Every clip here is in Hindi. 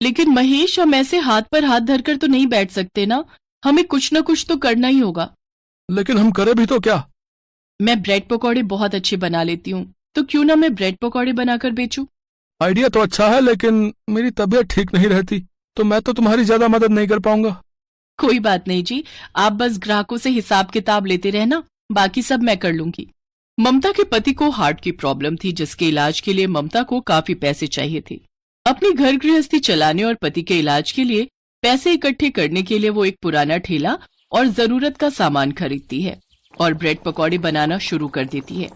लेकिन महेश, हम ऐसे हाथ पर हाथ धरकर तो नहीं बैठ सकते ना। हमें कुछ ना कुछ तो करना ही होगा। लेकिन हम करें भी तो क्या? मैं ब्रेड पकौड़े बहुत अच्छे बना लेती हूँ, तो क्यों ना मैं ब्रेड पकौड़े बनाकर बेचूं। आइडिया तो अच्छा है, लेकिन मेरी तबीयत ठीक नहीं रहती, तो मैं तो तुम्हारी ज्यादा मदद नहीं कर पाऊंगा। कोई बात नहीं जी, आप बस ग्राहकों से हिसाब किताब लेते रहना, बाकी सब मैं कर लूंगी। ममता के पति को हार्ट की प्रॉब्लम थी, जिसके इलाज के लिए ममता को काफी पैसे चाहिए थे। अपनी घर गृहस्थी चलाने और पति के इलाज के लिए पैसे इकट्ठे करने के लिए वो एक पुराना ठेला और जरूरत का सामान खरीदती है और ब्रेड पकौड़े बनाना शुरू कर देती है।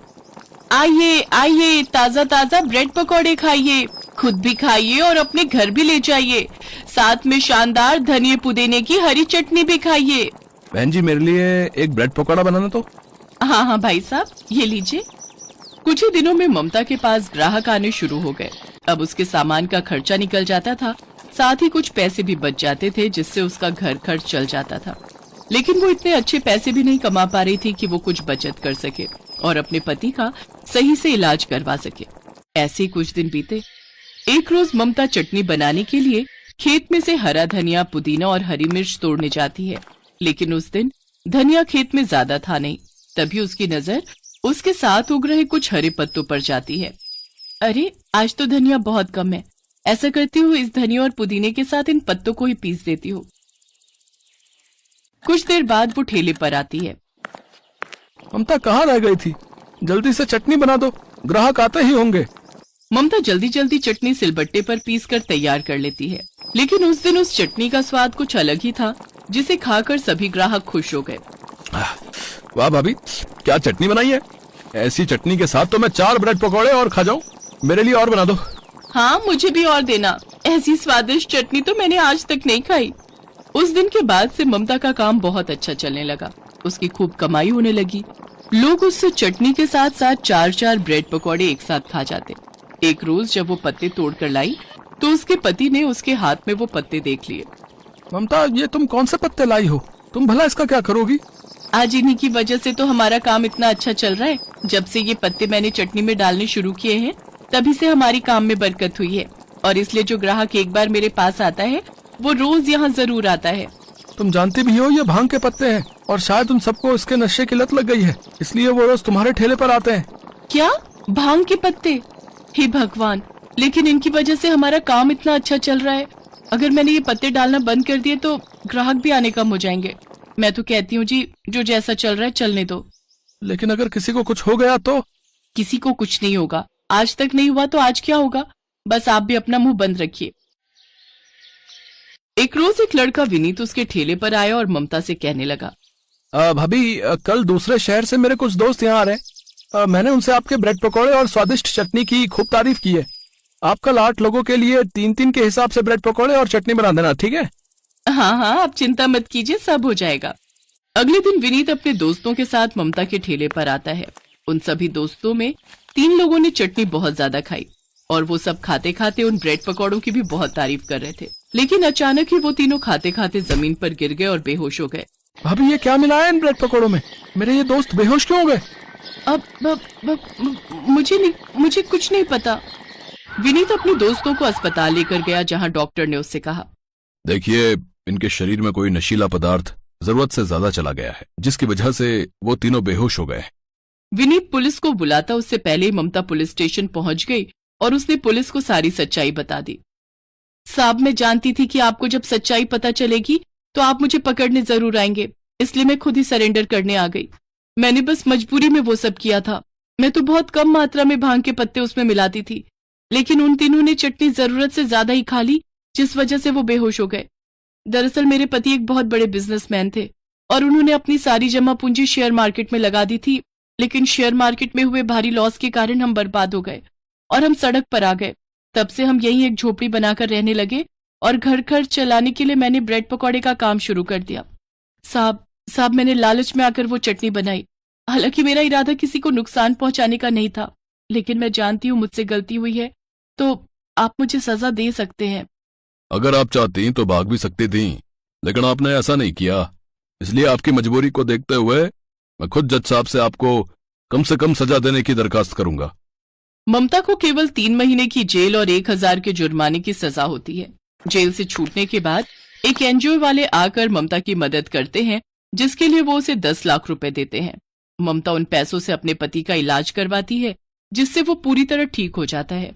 आइए आइए, ताजा ताजा ब्रेड पकौड़े खाइए, खुद भी खाइए और अपने घर भी ले जाइए। साथ में शानदार धनिया पुदीने की हरी चटनी भी खाइए। बहन जी, मेरे लिए एक ब्रेड पकौड़ा बनाना तो। हाँ हाँ भाई साहब, ये लीजिए। कुछ ही दिनों में ममता के पास ग्राहक आने शुरू हो गए। अब उसके सामान का खर्चा निकल जाता था, साथ ही कुछ पैसे भी बच जाते थे, जिससे उसका घर खर्च चल जाता था। लेकिन वो इतने अच्छे पैसे भी नहीं कमा पा रही थी कि वो कुछ बचत कर सके और अपने पति का सही से इलाज करवा सके। ऐसे ही कुछ दिन बीते। एक रोज ममता चटनी बनाने के लिए खेत में से हरा धनिया, पुदीना और हरी मिर्च तोड़ने जाती है, लेकिन उस दिन धनिया खेत में ज्यादा था नहीं। तभी उसकी नजर उसके साथ उग रहे कुछ हरे पत्तों पर जाती है। अरे, आज तो धनिया बहुत कम है। ऐसा करती हूँ, इस धनिया और पुदीने के साथ इन पत्तों को ही पीस देती हूँ। कुछ देर बाद वो ठेले पर आती है। ममता कहाँ रह गई थी? जल्दी से चटनी बना दो, ग्राहक आते ही होंगे। ममता जल्दी जल्दी चटनी सिलबट्टे पर पीसकर तैयार कर लेती है, लेकिन उस दिन उस चटनी का स्वाद कुछ अलग ही था, जिसे खाकर सभी ग्राहक खुश हो गए। वाह भाभी, क्या चटनी बनाई है! ऐसी चटनी के साथ तो मैं 4 ब्रेड पकौड़े और खा जाऊं। मेरे लिए और बना दो। हाँ, मुझे भी और देना। ऐसी स्वादिष्ट चटनी तो मैंने आज तक नहीं खाई। उस दिन के बाद से ममता का काम बहुत अच्छा चलने लगा। उसकी खूब कमाई होने लगी। लोग उससे चटनी के साथ साथ 4-4 ब्रेड पकौड़े एक साथ खा जाते। एक रोज जब वो पत्ते तोड़ कर लाई, तो उसके पति ने उसके हाथ में वो पत्ते देख लिए। ममता, ये तुम कौन से पत्ते लाई हो? तुम भला इसका क्या करोगी? आज इन्हीं की वजह से तो हमारा काम इतना अच्छा चल रहा है। जब से ये पत्ते मैंने चटनी में डालने शुरू किए हैं, तभी से हमारी काम में बरकत हुई है, और इसलिए जो ग्राहक एक बार मेरे पास आता है, वो रोज यहाँ जरूर आता है। तुम जानती भी हो ये भांग के पत्ते हैं, और शायद उन सबको इसके नशे की लत लग गई है, इसलिए वो रोज तुम्हारे ठेले पर आते हैं। क्या? भांग के पत्ते? हे भगवान, लेकिन इनकी वजह से हमारा काम इतना अच्छा चल रहा है। अगर मैंने ये पत्ते डालना बंद कर दिए तो ग्राहक भी आने कम हो जाएंगे। मैं तो कहती हूँ जी, जो जैसा चल रहा है चलने दो। लेकिन अगर किसी को कुछ हो गया तो? किसी को कुछ नहीं होगा। आज तक नहीं हुआ तो आज क्या होगा? बस आप भी अपना मुंह बंद रखिए। एक रोज एक लड़का विनीत उसके ठेले पर आया और ममता से कहने लगा, भाभी, कल दूसरे शहर से मेरे कुछ दोस्त यहाँ आ रहे हैं। मैंने उनसे आपके ब्रेड पकौड़े और स्वादिष्ट चटनी की खूब तारीफ की है। आप कल 8 लोगों के लिए 3-3 के हिसाब से ब्रेड पकौड़े और चटनी बना देना, ठीक है? हाँ हाँ, आप चिंता मत कीजिए, सब हो जाएगा। अगले दिन विनीत अपने दोस्तों के साथ ममता के ठेले पर आता है। उन सभी दोस्तों में 3 लोगों ने चटनी बहुत ज्यादा खाई, और वो सब खाते खाते उन ब्रेड पकौड़ों की भी बहुत तारीफ कर रहे थे। लेकिन अचानक ही वो तीनों खाते खाते जमीन पर गिर गए और बेहोश हो गए। भाभी, ये क्या मिला है इन ब्रेड पकौड़ों में? मेरे ये दोस्त बेहोश क्यों हो गए? मुझे कुछ नहीं पता। विनीत अपने दोस्तों को अस्पताल लेकर गया, जहाँ डॉक्टर ने उससे कहा, देखिए, इनके शरीर में कोई नशीला पदार्थ जरूरत से ज्यादा चला गया है, जिसकी वजह से वो तीनों बेहोश हो गए। विनीत पुलिस को बुलाता उससे पहले ही ममता पुलिस स्टेशन पहुंच गई और उसने पुलिस को सारी सच्चाई बता दी। साहब, मैं जानती थी कि आपको जब सच्चाई पता चलेगी तो आप मुझे पकड़ने जरूर आएंगे, इसलिए मैं खुद ही सरेंडर करने आ गई। मैंने बस मजबूरी में वो सब किया था। मैं तो बहुत कम मात्रा में भांग के पत्ते उसमें मिलाती थी, लेकिन उन तीनों ने चटनी जरूरत से ज्यादा ही खा ली, जिस वजह से वो बेहोश हो गए। दरअसल मेरे पति एक बहुत बड़े बिजनेसमैन थे और उन्होंने अपनी सारी जमा पूंजी शेयर मार्केट में लगा दी थी, लेकिन शेयर मार्केट में हुए भारी लॉस के कारण हम बर्बाद हो गए और हम सड़क पर आ गए। तब से हम यहीं एक झोपड़ी बनाकर रहने लगे और घर खर्च चलाने के लिए मैंने ब्रेड पकौड़े का काम शुरू कर दिया। साहब, मैंने लालच में आकर वो चटनी बनाई। हालांकि मेरा इरादा किसी को नुकसान पहुंचाने का नहीं था, लेकिन मैं जानती हूँ मुझसे गलती हुई है, तो आप मुझे सजा दे सकते हैं। अगर आप चाहती तो भाग भी सकती थी, लेकिन आपने ऐसा नहीं किया, इसलिए आपकी मजबूरी को देखते हुए मैं खुद जज साहब से आपको कम से कम सजा देने की दरखास्त करूंगा। ममता को केवल 3 महीने की जेल और 1000 के जुर्माने की सजा होती है। जेल से छूटने के बाद एक एनजीओ वाले आकर ममता की मदद करते हैं, जिसके लिए वो उसे 10 लाख रुपए देते हैं। ममता उन पैसों से अपने पति का इलाज करवाती है, जिससे वो पूरी तरह ठीक हो जाता है।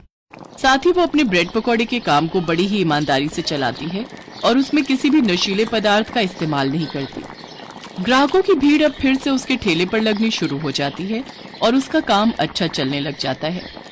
साथ ही वो अपने ब्रेड पकौड़े के काम को बड़ी ही ईमानदारी से चलाती है और उसमें किसी भी नशीले पदार्थ का इस्तेमाल नहीं करती। ग्राहकों की भीड़ अब फिर से उसके ठेले पर लगनी शुरू हो जाती है और उसका काम अच्छा चलने लग जाता है।